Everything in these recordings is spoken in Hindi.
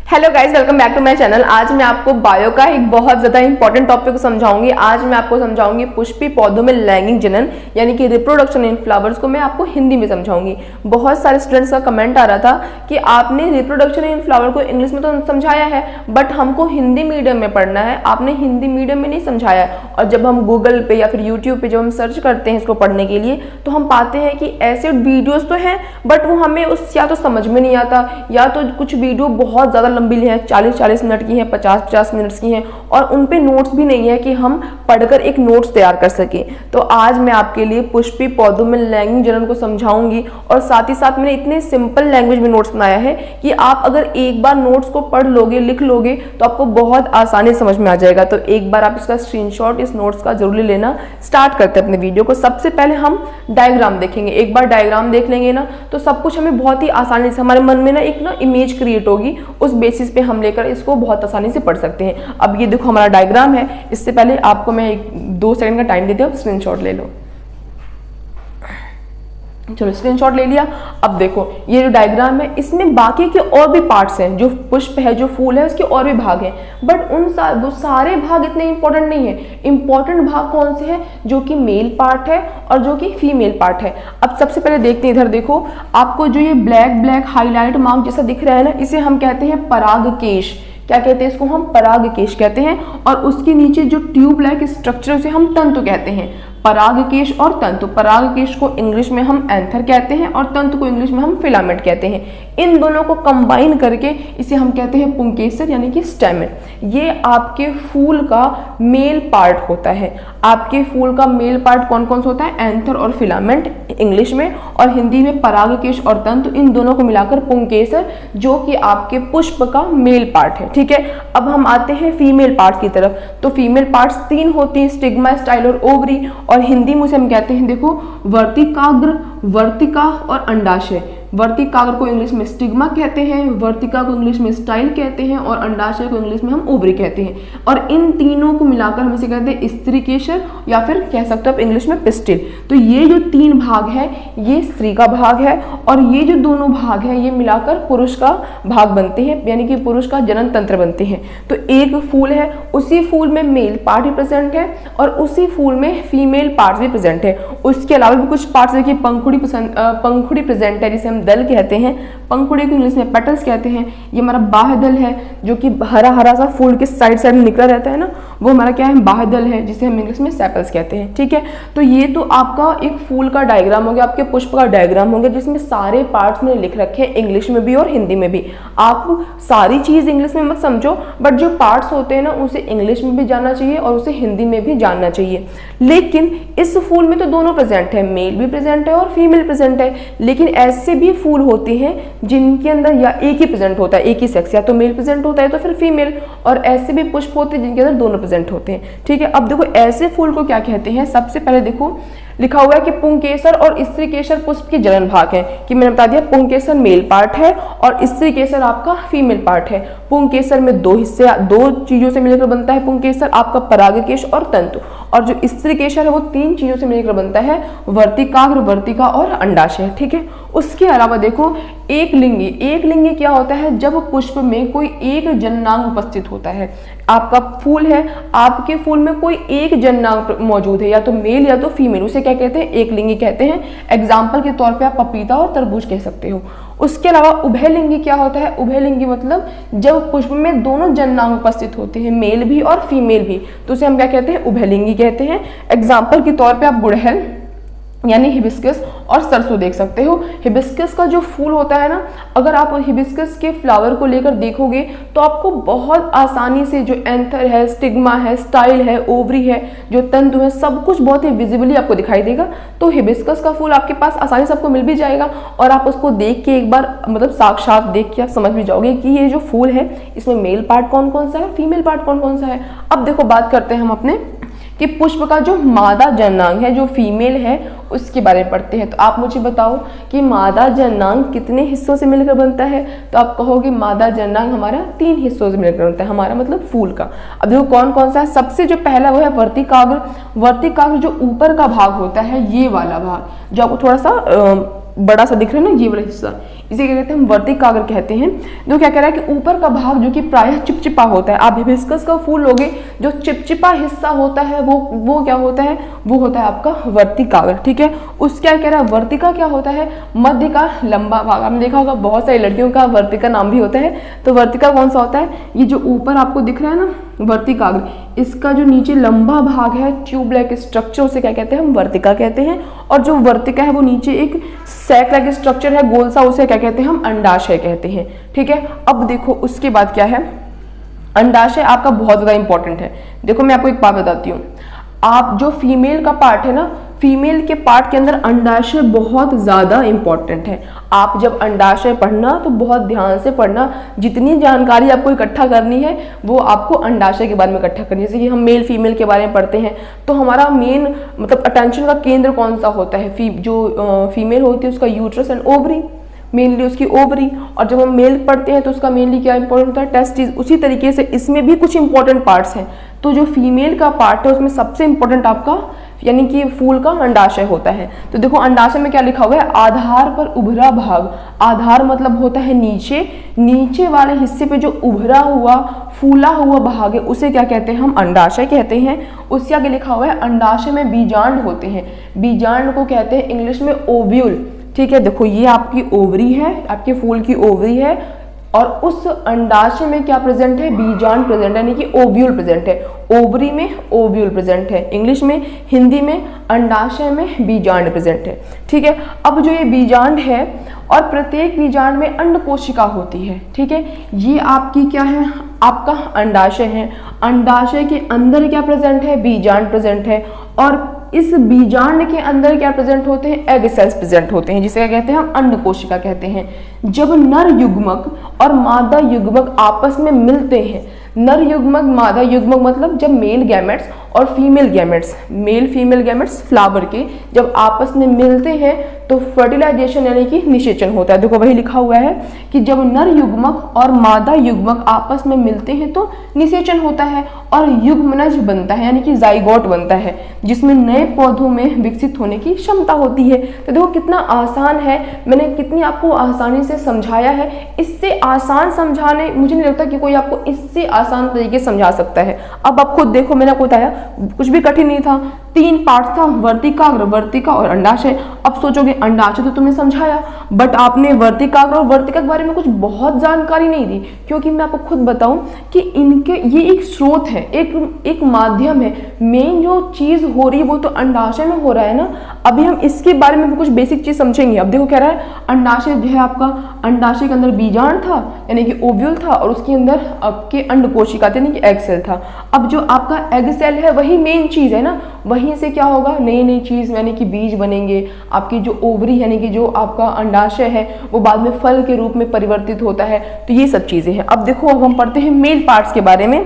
Hello guys, welcome back to my channel. आज मैं आपको बायो का एक बहुत ज़्यादा इंपॉर्टेंट टॉपिक समझाऊंगी। आज मैं आपको समझाऊंगी पुष्पी पौधों में लैंगिक जनन यानी कि रिप्रोडक्शन इन फ्लावर्स को मैं आपको हिंदी में समझाऊंगी। बहुत सारे स्टूडेंट्स का कमेंट आ रहा था कि आपने रिप्रोडक्शन इन फ्लावर को इंग्लिश में तो समझाया है बट हमको हिंदी मीडियम में पढ़ना है, आपने हिंदी मीडियम में नहीं समझाया। और जब हम गूगल पे या फिर यूट्यूब पे जब हम सर्च करते हैं इसको पढ़ने के लिए तो हम पाते हैं कि ऐसे वीडियोज़ तो हैं बट वो हमें उस या तो समझ में नहीं आता, या तो कुछ वीडियो बहुत ज़्यादा लंबी है, 40-40 मिनट की है, 50-50 मिनट्स की हैं और उन पे नोट्स भी नहीं है कि हम पढ़कर एक नोट्स तैयार कर सकें। तो आज मैं आपके लिए पुष्पी पौधों में लैंगिक जनन को समझाऊंगी और साथ ही साथ मैंने इतने सिंपल लैंग्वेज में नोट्स बनाया है कि आप अगर एक बार नोट्स को पढ़ लोगे, लिख लोगे तो आपको बहुत आसानी समझ में आ जाएगा। तो एक बार आप इसका स्क्रीनशॉट इस नोट्स का जरूर लेना। स्टार्ट करते हैं अपने वीडियो को। सबसे पहले हम डायग्राम देखेंगे। एक बार डायग्राम देख लेंगे ना तो सब कुछ हमें बहुत ही आसानी से हमारे मन में ना एक इमेज क्रिएट होगी, उस बेसिस पे हम लेकर इसको बहुत आसानी से पढ़ सकते हैं। अब ये देखो हमारा डायग्राम है। इससे पहले आपको मैं 2 सेकंड का टाइम देती हूँ, स्क्रीनशॉट ले लो। चलो स्क्रीनशॉट ले लिया। अब देखो ये जो डायग्राम है इसमें बाकी के और भी पार्ट्स हैं, जो पुष्प है, जो फूल है, उसके और भी भाग हैं बट वो सारे भाग इतने इंपॉर्टेंट नहीं है। इंपॉर्टेंट भाग कौन से हैं? जो कि मेल पार्ट है और जो कि फीमेल पार्ट है। अब सबसे पहले देखते हैं, इधर देखो आपको जो ये ब्लैक ब्लैक हाईलाइट मार्क जैसा दिख रहा है ना, इसे हम कहते हैं परागकेश। क्या कहते हैं इसको? हम परागकेश कहते हैं। और उसके नीचे जो ट्यूब लाइक स्ट्रक्चर उसे हम तंतु कहते हैं। परागकेश और तंतु, परागकेश को इंग्लिश में हम एंथर कहते हैं और तंतु को इंग्लिश में हम फिलामेंट कहते हैं। इन दोनों को कंबाइन करके इसे हम कहते हैं पुंकेसर यानी कि स्टेमेन। ये आपके फूल का मेल पार्ट होता है। आपके फूल का मेल पार्ट कौन कौन सा होता है? एंथर और फिलामेंट इंग्लिश में, और हिंदी में परागकेश और तंतु, इन दोनों को मिलाकर पुंकेसर, जो कि आपके पुष्प का मेल पार्ट है। ठीक है, अब हम आते हैं फीमेल पार्ट की तरफ। तो फीमेल पार्ट्स 3 होती हैं, स्टिग्मा, स्टाइल और ओवरी। और हिंदी में उसे हम कहते हैं, देखो, वर्तिकाग्र, वर्तिका और अंडाशय। वर्तिकाग्र को इंग्लिश में स्टिग्मा कहते हैं, वर्तिका को इंग्लिश में स्टाइल कहते हैं और अंडाशय को इंग्लिश में हम ओवरी कहते हैं। और इन तीनों को मिलाकर हम इसे कहते हैं स्त्री केशर या फिर कह सकते हो आप इंग्लिश में पिस्टिल। तो ये जो 3 भाग है ये स्त्री का भाग है और ये जो दोनों भाग है ये मिलाकर पुरुष का भाग बनते हैं, यानी कि पुरुष का जनन तंत्र बनते हैं। तो एक फूल है, उसी फूल में मेल पार्ट भी प्रेजेंट है और उसी फूल में फीमेल पार्ट भी प्रेजेंट है। उसके अलावा भी कुछ पार्ट्स देखिए, पंखुड़ी प्रेजेंट है जिसे हम दल कहते हैं। पंखुड़ी को इंग्लिश में पेटल्स कहते हैं। ये हमारा बाह्य दल है जो कि हरा हरा सा फूल के साइड में निकला रहता है ना, वो हमारा क्या है? बाह्य दल है, जिसे हम इंग्लिश में सेपल्स कहते हैं। ठीक है, तो ये तो आपका एक फूल का डायग्राम हो गया, आपके पुष्प का डायग्राम हो गया, जिसमें सारे पार्ट्स मैंने लिख रखे हैं इंग्लिश में भी और हिंदी में भी। आप सारी चीज इंग्लिश में मत समझो बट जो पार्ट्स होते हैं ना उसे इंग्लिश में भी जानना चाहिए और उसे हिंदी में भी जानना चाहिए। लेकिन इस फूल में तो दोनों प्रेजेंट है, मेल भी प्रेजेंट है और फीमेल प्रेजेंट है। लेकिन ऐसे भी फूल होते हैं जिनके अंदर या एक ही प्रेजेंट होता है, एक ही सेक्स, या तो मेल प्रेजेंट होता है तो फिर फीमेल, और ऐसे भी पुष्प होते हैं जिनके अंदर दोनों प्रेजेंट होते हैं। ठीक है, अब देखो ऐसे फूल को क्या कहते हैं। सबसे पहले देखो लिखा हुआ है कि पुंकेसर और स्त्री केसर पुष्प के जनन भाग है, कि मैंने बता दिया पुंकेसर मेल पार्ट है और स्त्री केसर आपका फीमेल पार्ट है। पुंकेसर में 2 हिस्से, 2 चीजों से मिलकर बनता है पुंकेसर, आपका परागकेश और तंतु। और जो स्त्री केसर है वो 3 चीजों से मिलकर बनता है, वर्तिकाग्र, वर्तिका और अंडाशय। ठीक है, उसके अलावा देखो एक लिंगी। एक लिंगी क्या होता है? जब पुष्प में कोई एक जननांग उपस्थित होता है। आपका फूल है, आपके फूल में कोई एक जननांग मौजूद है, या तो मेल या तो फीमेल, उसे क्या कहते हैं? एक लिंगी कहते हैं। एग्जाम्पल के तौर पे आप पपीता और तरबूज कह सकते हो। उसके अलावा उभयलिंगी क्या होता है? उभयलिंगी मतलब जब पुष्प में दोनों जननांग उपस्थित होते हैं, मेल भी और फीमेल भी, तो उसे हम क्या कहते हैं? उभयलिंगी कहते हैं। एग्जाम्पल के तौर पे आप गुड़हल यानी हिबिस्कस और सरसों देख सकते हो। हिबिस्कस का जो फूल होता है ना, अगर आप हिबिस्कस के फ्लावर को लेकर देखोगे तो आपको बहुत आसानी से जो एंथर है, स्टिग्मा है, स्टाइल है, ओवरी है, जो तंतु है, सब कुछ बहुत ही विजिबली आपको दिखाई देगा। तो हिबिस्कस का फूल आपके पास आसानी से आपको मिल भी जाएगा और आप उसको देख के एक बार मतलब साक्षात देख के आप समझ भी जाओगे कि ये जो फूल है इसमें मेल पार्ट कौन कौन सा है, फीमेल पार्ट कौन कौन सा है। अब देखो बात करते हैं हम अपने कि पुष्प का जो मादा जननांग है, जो फीमेल है, उसके बारे में पढ़ते हैं। तो आप मुझे बताओ कि मादा जननांग कितने हिस्सों से मिलकर बनता है? तो आप कहोगे मादा जननांग हमारा 3 हिस्सों से मिलकर बनता है, हमारा मतलब फूल का। अब देखो कौन कौन सा है। सबसे जो पहला वो है वर्तिकाग्र। वर्तिकाग्र जो ऊपर का भाग होता है, ये वाला भाग जो आपको थोड़ा सा बड़ा सा दिख रहा है ना, ये वाला हिस्सा, इसे क्या कहते हैं, हम वर्तिकाग्र कहते हैं। जो क्या कह रहा है कि ऊपर का भाग जो कि प्रायः चिपचिपा होता है, आप हिबिस्कस का फूल लोगे जो चिपचिपा हिस्सा होता है वो क्या होता है, वो होता है आपका वर्तिकाग्र। ठीक है, उस क्या कह रहा है, वर्तिका क्या होता है, मध्य का लंबा भाग। आपने देखा होगा बहुत सारी लड़कियों का वर्तिका नाम भी होता है। तो वर्तिका कौन सा होता है, ये जो ऊपर आपको दिख रहा है ना वर्तिकाग्र, इसका जो नीचे लंबा भाग है ट्यूब लाइक स्ट्रक्चर, उसे क्या कहते हैं, हम वर्तिका कहते हैं। और जो वर्तिका है वो नीचे एक सैक लाइक स्ट्रक्चर है गोल सा, उसे क्या कहते हैं, हम अंडाशय कहते हैं। ठीक है, अब देखो उसके बाद क्या है, अंडाशय आपका बहुत ज़्यादा इंपॉर्टेंट है। देखो मैं आपको एक बात बताती हूँ, आप जो फीमेल का पार्ट है ना, फीमेल के पार्ट के अंदर अंडाशय बहुत ज़्यादा इंपॉर्टेंट है। आप जब अंडाशय पढ़ना तो बहुत ध्यान से पढ़ना, जितनी जानकारी आपको इकट्ठा करनी है वो आपको अंडाशय के बारे में इकट्ठा करनी है। जैसे कि हम मेल फीमेल के बारे में पढ़ते हैं तो हमारा मेन मतलब अटेंशन का केंद्र कौन सा होता है, जो फीमेल होती है उसका यूट्रस एंड ओवरी, मेनली उसकी ओवरी। और जब हम मेल पढ़ते हैं तो उसका मेनली क्या इंपॉर्टेंट होता है, टेस्टिस। उसी तरीके से इसमें भी कुछ इंपॉर्टेंट पार्ट्स हैं। तो जो फीमेल का पार्ट है उसमें सबसे इंपॉर्टेंट आपका यानी कि फूल का अंडाशय होता है। तो देखो अंडाशय में क्या लिखा हुआ है, आधार पर उभरा भाग। आधार मतलब होता है नीचे, नीचे वाले हिस्से पे जो उभरा हुआ फूला हुआ भाग है उसे क्या कहते हैं, हम अंडाशय कहते हैं। उसके आगे लिखा हुआ है अंडाशय में बीजांड होते हैं। बीजांड को कहते हैं इंग्लिश में ओव्यूल। ठीक है, देखो ये आपकी ओवरी है, आपके फूल की ओवरी है और उस अंडाशय में क्या प्रेजेंट है, बीजांड प्रेजेंट है, यानी कि ओव्यूल प्रेजेंट है। ओवरी में ओव्यूल प्रेजेंट है, इंग्लिश में, हिंदी में अंडाशय में बीजांड प्रेजेंट है। ठीक है, अब जो ये बीजांड है और प्रत्येक बीजांड में अंड कोशिका होती है। ठीक है, ये आपकी क्या है, आपका अंडाशय है। अंडाशय के अंदर क्या प्रेजेंट है, बीजांड प्रेजेंट है। और इस बीजांड के अंदर क्या प्रेजेंट होते हैं, एग सेल्स प्रेजेंट होते हैं, जिसे क्या कहते हैं, हम अंड कोशिका कहते हैं। जब नर युग्मक और मादा युग्मक आपस में मिलते हैं, नर युग्मक मादा युग्मक मतलब जब मेल गैमेट्स और female gametes, male female gametes flower के जब आपस में मिलते हैं तो फर्टिलाइजेशन यानी कि निषेचन होता है। देखो वही लिखा हुआ है कि जब नर युग्मक और मादा युग्मक आपस में मिलते हैं तो निषेचन होता है और युग्मनज बनता है यानी कि जाइगोट बनता है, जिसमें नए पौधों में विकसित होने की क्षमता होती है। तो देखो कितना आसान है, मैंने कितनी आपको आसानी से समझाया है। इससे आसान समझाने मुझे नहीं लगता कि कोई आपको इससे आसान तरीके से समझा सकता है। अब आप खुद देखो, मैंने आपको बताया कुछ भी कठिन नहीं था, 3 पार्ट था, वर्तिकाग्र, वर्तिका और अंडाशय। अब सोचोगे अंडाशय तो तुमने समझाया बट आपने वर्तिकाग्र और वर्तिका के बारे में कुछ बहुत जानकारी नहीं दी, क्योंकि मैं आपको खुद बताऊं कि इनके ये एक स्रोत है, एक माध्यम है। मेन जो चीज हो रही है वो तो अंडाशय में हो रहा है ना। अभी हम इसके बारे में भी कुछ बेसिक चीज समझेंगे। अब देखो कह रहा है अंडाशय जो है आपका, अंडाशय के अंदर बीजांड था यानी कि ओव्यूल था और उसके अंदर आपके अंड कोशिका यानी कि एग सेल था। अब जो आपका एग सेल है वही मेन चीज है ना, वहीं से क्या होगा, नई नई चीज यानी कि बीज बनेंगे। आपकी जो ओवरी यानी कि जो आपका अंडाशय है वो बाद में फल के रूप में परिवर्तित होता है। तो ये सब चीजें हैं। अब देखो अब हम पढ़ते हैं मेल पार्ट्स के बारे में,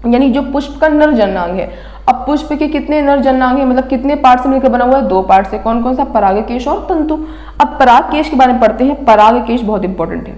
यानी जो पुष्प का नर जननांग है। अब पुष्प के कितने नर जननांग है, मतलब कितने पार्ट से मिलकर बना हुआ है, 2 पार्ट से। कौन कौन सा, परागकेश और तंतु। अब परागकेश के बारे में पढ़ते हैं। परागकेश बहुत इंपॉर्टेंट है।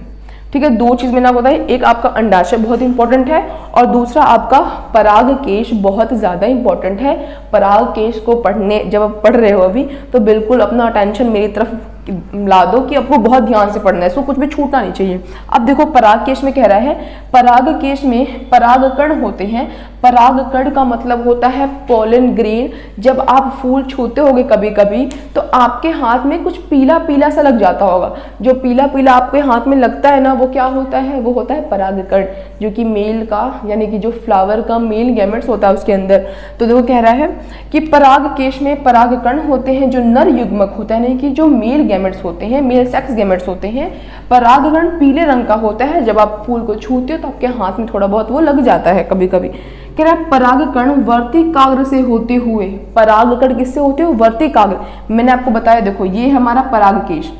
ठीक है, 2 चीज मैंने आपको बताई, एक आपका अंडाशय बहुत इंपॉर्टेंट है और दूसरा आपका परागकेश बहुत ज्यादा इंपॉर्टेंट है। परागकेश को पढ़ने जब आप पढ़ रहे हो अभी तो बिल्कुल अपना अटेंशन मेरी तरफ ला दो कि आपको बहुत ध्यान से पढ़ना है, इसको कुछ भी छूटना नहीं चाहिए। अब देखो परागकेश में कह रहा है, परागकेश में परागकण होते हैं। परागकण का मतलब होता है पोलन ग्रेन। जब आप फूल छूते होगे कभी कभी तो आपके हाथ में कुछ पीला पीला सा लग जाता होगा। जो पीला पीला आपके हाथ में लगता है ना वो क्या होता है, वो होता है परागकण, जो कि मेल का यानी कि जो फ्लावर का मेल गैमेट्स होता है उसके अंदर। तो देखो कह रहा है कि परागकेश में परागकण होते हैं जो नर युग्मक होता है, यानी कि जो मेल गैमेट्स होते हैं, मेल सेक्स गैमेट्स होते हैं। परागकण पीले रंग का होता है। जब आप फूल को छूते हो तो आपके हाथ में थोड़ा बहुत वो लग जाता है कभी कभी। कह रहा है परागकण वर्तिकाग्र से होते हुए, परागकण किससे होते हुए, वर्तिकाग्र। मैंने आपको बताया देखो ये हमारा परागकेश,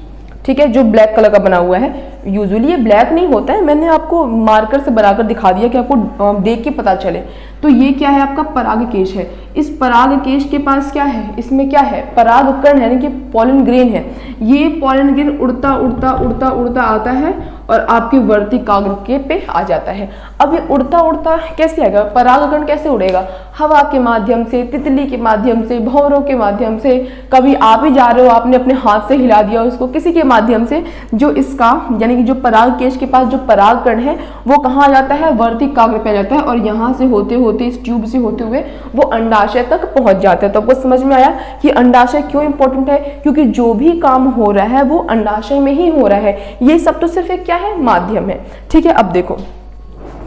ठीक है, जो ब्लैक कलर का बना हुआ है। यूजुअली ये ब्लैक नहीं होता है, मैंने आपको मार्कर से बनाकर दिखा दिया कि आपको देख के पता चले। तो ये क्या है, आपका परागकेश है। इस परागकेश के पास क्या है, इसमें क्या है, परागकण है, यानी कि पॉलन ग्रेन है। ये पॉलन ग्रेन उड़ता उड़ता उड़ता उड़ता आता है और आपके वर्तिकाग्र के पे आ जाता है। अब ये उड़ता उड़ता कैसे आएगा, परागकण कैसे उड़ेगा, हवा के माध्यम से, तितली के माध्यम से, भंवरों के माध्यम से, कभी आप ही जा रहे हो, आपने अपने हाथ से हिला दिया उसको, किसी के माध्यम से, जो इसका यानी कि जो परागकेश के पास जो परागकण है वो कहाँ आ जाता है, वर्तिकाग्र पे आ जाता है और यहाँ से होते होते, इस ट्यूब से होते हुए वो अंडाशय तक पहुंच जाता है। तो आपको समझ में आया कि अंडाशय क्यों इंपॉर्टेंट है, क्योंकि जो भी काम हो रहा है वो अंडाशय में ही हो रहा है। ये सब तो सिर्फ एक क्या है, माध्यम है। ठीक है, अब देखो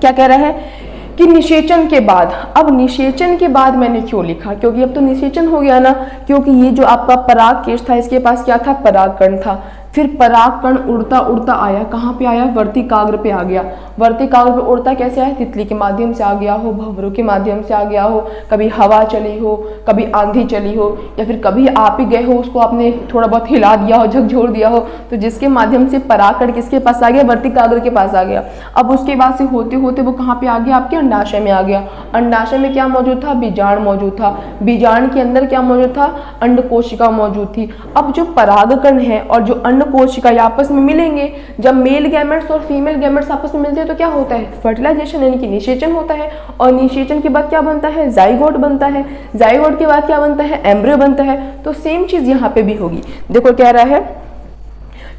क्या कह रहा है कि निषेचन के बाद, अब निषेचन के बाद मैंने क्यों लिखा, क्योंकि अब तो निषेचन हो गया ना, क्योंकि ये जो आपका परागकेश था इसके पास क्या था, परागकण था। फिर परागकण उड़ता उड़ता आया, कहाँ पे आया, वर्तिकाग्र पे आ गया। वर्तिकाग्र पे उड़ता कैसे आया, तितली के माध्यम से आ गया हो, भंवरों के माध्यम से आ गया हो, कभी हवा चली हो, कभी आंधी चली हो, या फिर कभी आप ही गए हो, उसको आपने थोड़ा बहुत हिला दिया हो, झकझोर दिया हो, तो जिसके माध्यम से परागकण किसके पास आ गया, वर्तिकाग्र के पास आ गया। अब उसके बाद से होते होते वो कहाँ पे आ गया, आपके अंडाशय में आ गया। अंडाशय में क्या मौजूद था, बीजांड मौजूद था। बीजांड के अंदर क्या मौजूद था, अंड कोशिका मौजूद थी। अब जो परागकण है और जो अंड कोशिका आपस में मिलेंगे, जब मेल गैमेट्स और फीमेल गैमेट्स आपस में मिलते हैं तो क्या होता है, फर्टिलाइजेशन यानी कि निषेचन होता है। और निषेचन के बाद क्या बनता है, जाइगोट बनता है। जाइगोट के बाद क्या बनता है, एम्ब्रियो बनता है। तो सेम चीज यहाँ पे भी होगी। देखो कह रहा है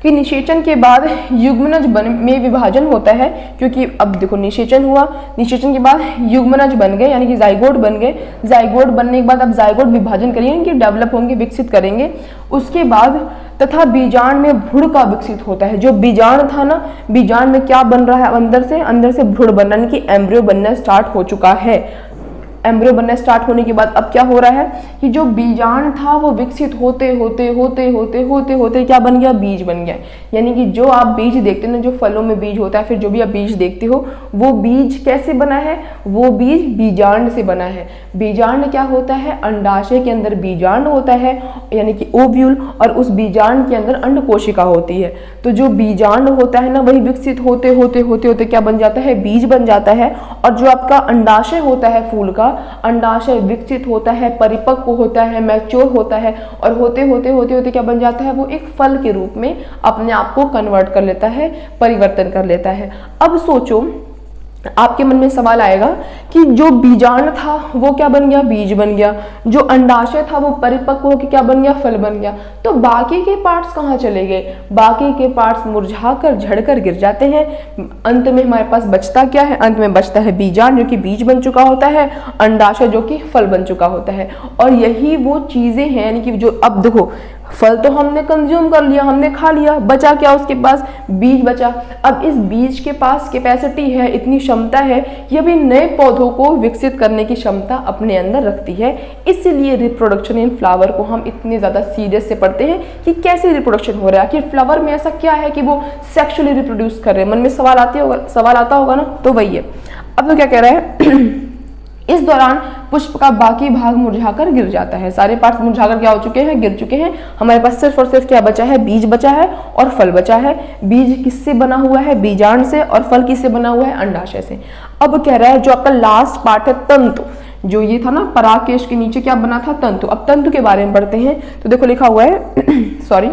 कि निषेचन के बाद युग्मनज में विभाजन होता है, क्योंकि अब देखो निषेचन हुआ, निषेचन के बाद युग्मनज बन गए यानी कि जाइगोट बन गए। जाइगोट बनने के बाद अब जाइगोट विभाजन करेंगे कि डेवलप होंगे, विकसित करेंगे। उसके बाद तथा बीजांड में भ्रूण का विकसित होता है। जो बीजांड था ना, बीजांड में क्या बन रहा है, अंदर से भ्रूण बनना यानी कि एम्ब्रियो बनना स्टार्ट हो चुका है। एम्ब्रियो बनना स्टार्ट होने के बाद अब क्या हो रहा है कि जो बीजांड था वो विकसित होते होते होते होते होते होते क्या बन गया, बीज बन गया। यानी कि जो आप बीज देखते हो ना, जो फलों में बीज होता है, फिर जो भी आप बीज देखते हो वो बीज कैसे बना है, वो बीज बीजांड से बना है। बीजांड क्या होता है, अंडाशय के अंदर बीजांड होता है यानी कि ओव्यूल, और उस बीजांड के अंदर अंड कोशिका होती है। तो जो बीजांड होता है ना वही विकसित होते होते होते होते क्या बन जाता है, बीज बन जाता है। और जो आपका अंडाशय होता है फूल का, अंडाशय विकसित होता है, परिपक्व होता है, मैच्योर होता है, और होते होते होते होते क्या बन जाता है, वो एक फल के रूप में अपने आप को कन्वर्ट कर लेता है, परिवर्तन कर लेता है। अब सोचो, आपके मन में सवाल आएगा कि जो बीजांड था वो क्या बन गया, बीज बन गया। जो अंडाशय था वो परिपक्व होकर क्या बन गया, फल बन गया। तो बाकी के पार्ट्स कहाँ चले गए, बाकी के पार्ट्स मुरझाकर झड़कर गिर जाते हैं। अंत में हमारे पास बचता क्या है, अंत में बचता है बीजांड जो कि बीज बन चुका होता है, अंडाशय जो कि फल बन चुका होता है। और यही वो चीजें हैं यानी कि जो अब देखो, फल तो हमने कंज्यूम कर लिया, हमने खा लिया, बचा क्या उसके पास, बीज बचा। अब इस बीज के पास कैपेसिटी है, इतनी क्षमता है कि अभी नए पौधों को विकसित करने की क्षमता अपने अंदर रखती है। इसीलिए रिप्रोडक्शन इन फ्लावर को हम इतने ज्यादा सीरियस से पढ़ते हैं कि कैसे रिप्रोडक्शन हो रहा है, कि फ्लावर में ऐसा क्या है कि वो सेक्सुअली रिप्रोड्यूस कर रहे हैं। मन में सवाल आता होगा ना, तो वही है। अब तो क्या कह रहा है इस दौरान पुष्प का बाकी भाग मुरझाकर गिर जाता है। सारे पार्ट्स मुरझाकर क्या हो चुके हैं, गिर चुके हैं। हमारे पास सिर्फ और सिर्फ क्या बचा है, बीज बचा है और फल बचा है। बीज किससे बना हुआ है, बीजांड से, और फल किससे बना हुआ है, अंडाशय से। अब कह रहा है जो आपका लास्ट पार्ट है तंतु, जो ये था ना परागकेश के नीचे क्या बना था, तंतु। अब तंतु के बारे में पढ़ते हैं। तो देखो लिखा हुआ है सॉरी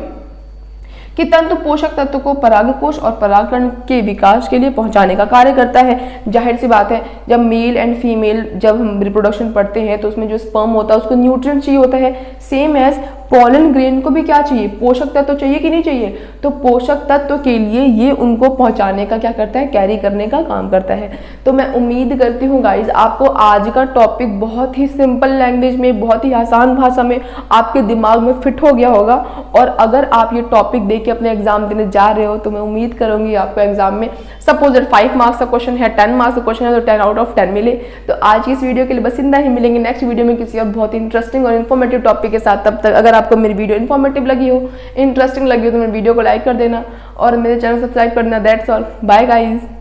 कि तंतु पोषक तत्व को परागकोश और परागकण के विकास के लिए पहुंचाने का कार्य करता है। जाहिर सी बात है, जब मेल एंड फीमेल जब हम रिप्रोडक्शन पढ़ते हैं तो उसमें जो स्पर्म होता है उसको न्यूट्रिएंट चाहिए होता है। सेम एज पॉलन ग्रेन को भी क्या चाहिए, पोषक तत्व चाहिए कि नहीं चाहिए। तो पोषक तत्व के लिए ये उनको पहुंचाने का क्या करता है, कैरी करने का काम करता है। तो मैं उम्मीद करती हूँ गाइज आपको आज का टॉपिक बहुत ही सिंपल लैंग्वेज में, बहुत ही आसान भाषा में आपके दिमाग में फिट हो गया होगा। और अगर आप ये टॉपिक देख के अपने एग्जाम देने जा रहे हो तो मैं उम्मीद करूंगी आपको एग्जाम में सपोज 5 मार्क्स का क्वेश्चन है, 10 मार्क्स का क्वेश्चन है तो 10 आउट ऑफ 10 मिले। तो आज की इस वीडियो के लिए बस इतना ही। मिलेंगे नेक्स्ट वीडियो में किसी और बहुत ही इंटरेस्टिंग और इन्फॉर्मेटिव टॉपिक के साथ। तब तक अगर आपको मेरी वीडियो इन्फॉर्मेटिव लगी हो, इंटरेस्टिंग लगी हो तो मेरे वीडियो को लाइक कर देना और मेरे चैनल सब्सक्राइब करना। That's all, bye guys.